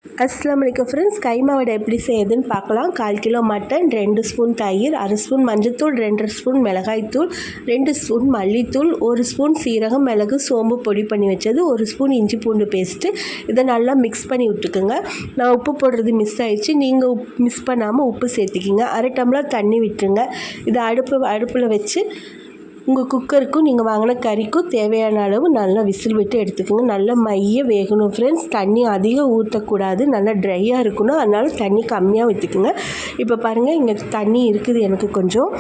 அஸ்ஸலாமு அலைக்கும் ஃப்ரெண்ட்ஸ், கைமா வடை எப்படி செய்யுதுன்னு பார்க்கலாம். 1/4 கிலோ மட்டன், 2 ஸ்பூன் தயிர், 1/2 ஸ்பூன் மஞ்சள்தூள், 2 ஸ்பூன் மிளகாய்த்தூள், 2 ஸ்பூன் மல்லித்தூள், 1 ஸ்பூன் சீரகம், மிளகு, சோம்பு பொடி பண்ணி வச்சது, 1 ஸ்பூன் இஞ்சி பூண்டு பேஸ்ட்டு. இதை நல்லா மிக்ஸ் பண்ணி விட்டுக்குங்க. நான் உப்பு போடுறது மிஸ் ஆயிடுச்சு, நீங்கள் மிஸ் பண்ணாமல் உப்பு சேர்த்திக்கிங்க. 1/2 டம்ளர் தண்ணி விட்டுருங்க. இதை அடுப்பில் வச்சு உங்கள் குக்கருக்கும் நீங்கள் வாங்கின கறிக்கும் தேவையான அளவு நல்லா விசில் விட்டு எடுத்துக்கோங்க. நல்லா மைய வேகணும் ஃப்ரெண்ட்ஸ். தண்ணி அதிகம் ஊற்றக்கூடாது, நல்லா ட்ரையாக இருக்கணும். அதனால் தண்ணி கம்மியாக ஊற்றிக்குங்க. இப்போ பாருங்கள், இங்கே தண்ணி இருக்குது எனக்கு கொஞ்சம்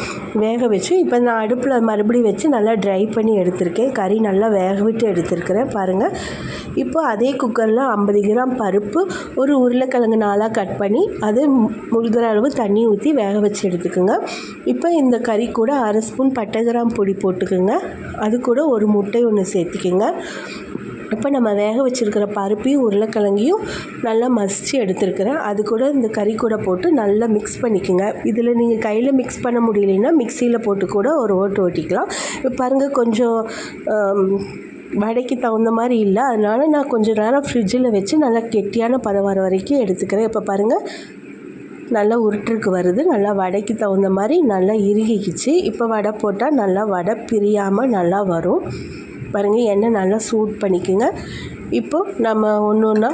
வேக வச்சு. இப்போ நான் அடுப்பில் மறுபடியும் வச்சு நல்லா ட்ரை பண்ணி எடுத்திருக்கேன். கறி நல்லா வேக விட்டு எடுத்துருக்கிறேன் பாருங்கள். இப்போ அதே குக்கரில் 50 கிராம் பருப்பு, ஒரு உருளைக்கிழங்கு நாளாக கட் பண்ணி அது முழுகிற அளவு தண்ணி ஊற்றி வேக வச்சு எடுத்துக்கோங்க. இப்போ இந்த கறி கூட 1/2 ஸ்பூன் பட்டை கிராம் பொடி போட்டுக்குங்க. அது கூட ஒரு முட்டை ஒன்று சேர்த்துக்குங்க. இப்போ நம்ம வேக வச்சுருக்கிற பருப்பையும் உருளைக்கிழங்கையும் நல்லா மசித்து எடுத்துருக்கிறேன். அது கூட இந்த கறி கூட போட்டு நல்லா மிக்ஸ் பண்ணிக்கோங்க. இதில் நீங்கள் கையில் மிக்ஸ் பண்ண முடியலைன்னா மிக்சியில் போட்டு கூட ஒரு ஓட்டு ஓட்டிக்கலாம். இப்போ பாருங்கள், கொஞ்சம் வடைக்கு தகுந்த மாதிரி இல்லை, அதனால் நான் கொஞ்சம் நேரம் ஃப்ரிட்ஜில் வச்சு நல்லா கெட்டியான பதம் வர வரைக்கும் எடுத்துக்கிறேன். இப்போ பாருங்கள், நல்லா உருட்டுருக்கு வருது. நல்லா வடைக்கு தகுந்த மாதிரி நல்லா இறுகிக்கிச்சு. இப்போ வடை போட்டால் நல்லா வடை பிரியாமல் நல்லா வரும் பாருங்கள். எண்ணெய் நல்லா சூட் பண்ணிக்கோங்க. இப்போது நம்ம ஒன்று ஒன்றா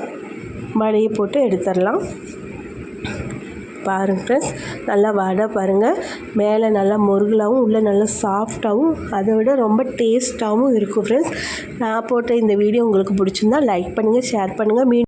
வடையை போட்டு எடுத்துடலாம். பாருங்கள் ஃப்ரெண்ட்ஸ், நல்லா வடை பாருங்கள், மேலே நல்லா முருகலாகவும் உள்ளே நல்லா சாஃப்டாகவும் அதை விட ரொம்ப டேஸ்ட்டாகவும் இருக்கும் ஃப்ரெண்ட்ஸ். நான் போட்ட இந்த வீடியோ உங்களுக்கு பிடிச்சிருந்தா லைக் பண்ணுங்கள், ஷேர் பண்ணுங்கள்.